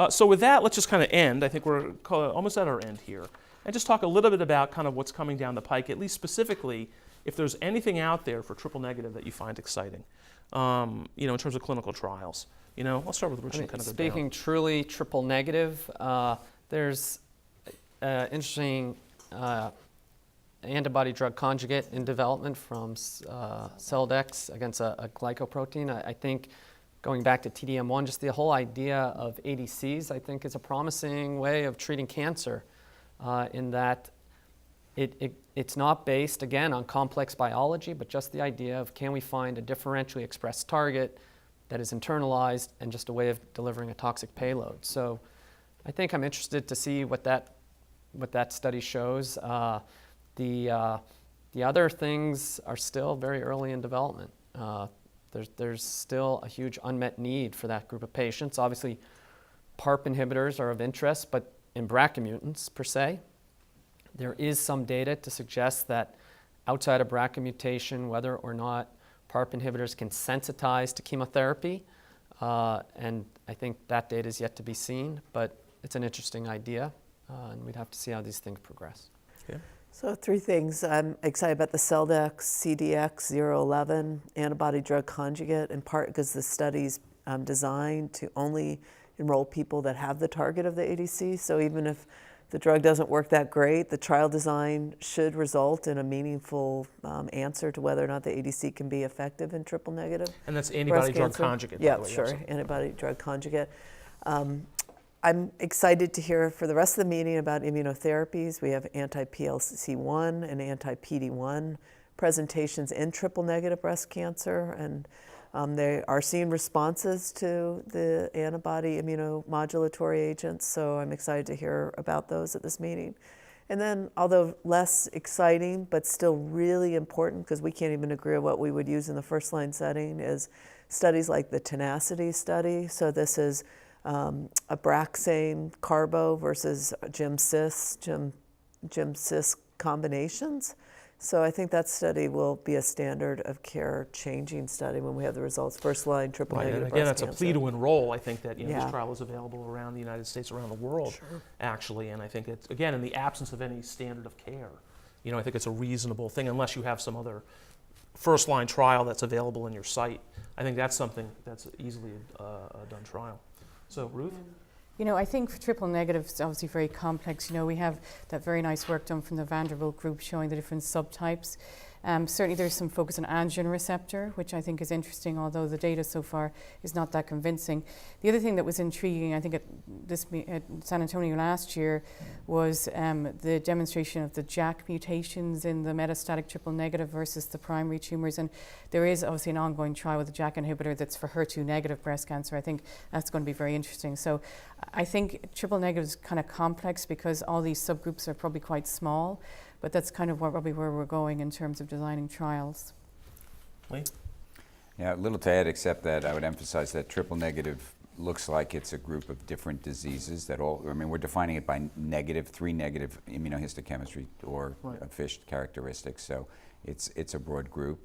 So with that, let's just kind of end. I think we're almost at our end here. And just talk a little bit about kind of what's coming down the pike, at least specifically, if there's anything out there for triple negative that you find exciting, in terms of clinical trials. I'll start with Richard. Speaking truly triple negative, there's interesting antibody-drug conjugate in development from Celldex against a glycoprotein. I think going back to TDM1, just the whole idea of ADCs, I think, is a promising way of treating cancer in that it's not based, again, on complex biology, but just the idea of can we find a differentially expressed target that is internalized and just a way of delivering a toxic payload. So I think I'm interested to see what that study shows. The other things are still very early in development. There's still a huge unmet need for that group of patients. Obviously, PARP inhibitors are of interest, but in BRCA mutants per se, there is some data to suggest that outside of BRCA mutation, whether or not PARP inhibitors can sensitize to chemotherapy, and I think that data is yet to be seen, but it's an interesting idea, and we'd have to see how these things progress. Yeah. So 3 things. I'm excited about the Celldex CDX-011 antibody-drug conjugate, in part because the study's designed to only enroll people that have the target of the ADC. So even if the drug doesn't work that great, the trial design should result in a meaningful answer to whether or not the ADC can be effective in triple negative. And that's antibody-drug conjugate. Yeah, sure, antibody-drug conjugate. I'm excited to hear for the rest of the meeting about immunotherapies. We have anti-PLC1 and anti-PD1 presentations in triple-negative breast cancer, and they are seeing responses to the antibody immunomodulatory agents, so I'm excited to hear about those at this meeting. And then, although less exciting, but still really important, because we can't even agree on what we would use in the first-line setting, is studies like the Tenacity study. So this is Abraxane carbo versus Gem-cis combinations. So I think that study will be a standard of care changing study when we have the results. First line, triple negative breast cancer. Again, that's a plea to enroll. I think that this trial is available around the United States, around the world, actually. And I think it's, again, in the absence of any standard of care, I think it's a reasonable thing, unless you have some other first line trial that's available in your site. I think that's something that's easily a done trial. So, Ruth? I think for triple negative is obviously very complex. We have that very nice work done from the Vanderbilt group showing the different subtypes. Certainly there's some focus on androgen receptor, which I think is interesting, although the data so far is not that convincing. The other thing that was intriguing, I think at San Antonio last year, was the demonstration of the JAK mutations in the metastatic triple negative versus the primary tumors. And there is obviously an ongoing trial with the JAK inhibitor that's for HER2 negative breast cancer. I think that's going to be very interesting. So I think triple negative is kind of complex because all these subgroups are probably quite small. But that's kind of probably where we're going in terms of designing trials. Lee? Yeah, little to add, except that I would emphasize that triple negative looks like it's a group of different diseases that we're defining it by negative, 3 negative immunohistochemistry or FISH characteristics. So it's a broad group.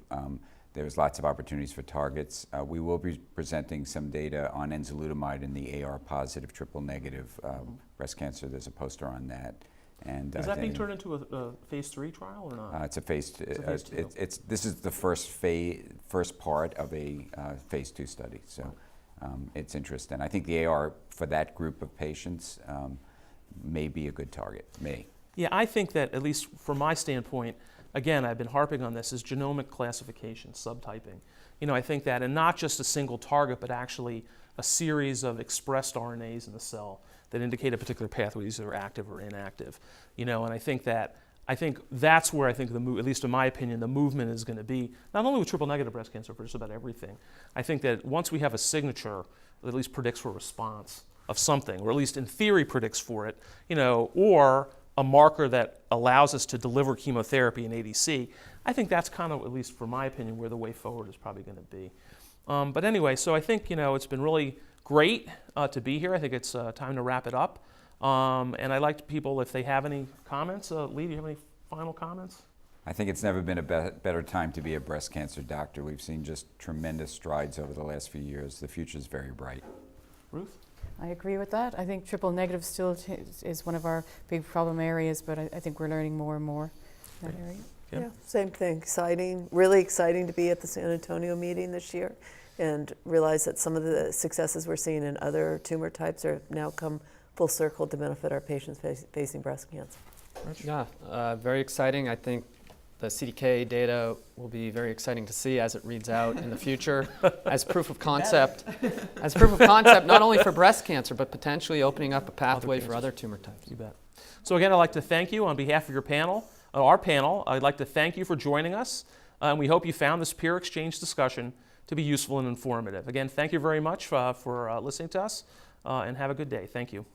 There's lots of opportunities for targets. We will be presenting some data on enzalutamide in the AR positive triple negative breast cancer. There's a poster on that. And is that being turned into a phase 3 trial or not? It's a phase 2. This is the first part of a phase 2 study. So it's interesting. And I think the AR for that group of patients may be a good target. Yeah, I think that, at least from my standpoint, again, I've been harping on this, is genomic classification, subtyping. I think that, and not just a single target, but actually a series of expressed RNAs in the cell that indicate a particular pathway, either active or inactive. And I think that's where I think at least in my opinion, the movement is going to be, not only with triple negative breast cancer, but just about everything. I think that once we have a signature that at least predicts for a response of something, or at least in theory predicts for it, or a marker that allows us to deliver chemotherapy in ADC, I think that's kind of, at least for my opinion, where the way forward is probably going to be. But anyway, so I think, it's been really great to be here. I think it's time to wrap it up. And I'd like people, if they have any comments. Lee, do you have any final comments? I think it's never been a better time to be a breast cancer doctor. We've seen just tremendous strides over the last few years. The future is very bright. Ruth? I agree with that. I think triple negative still is one of our big problem areas, but I think we're learning more and more in that area. Kim? Yeah, same thing. Exciting, really exciting to be at the San Antonio meeting this year and realize that some of the successes we're seeing in other tumor types are now come full circle to benefit our patients facing breast cancer. Yeah, very exciting. I think the CDK data will be very exciting to see as it reads out in the future as proof of concept. As proof of concept, not only for breast cancer, but potentially opening up a pathway for other tumor types. You bet. So again, I'd like to thank you on behalf of your panel, our panel. I'd like to thank you for joining us, and we hope you found this peer exchange discussion to be useful and informative. Again, thank you very much for listening to us, and have a good day. Thank you.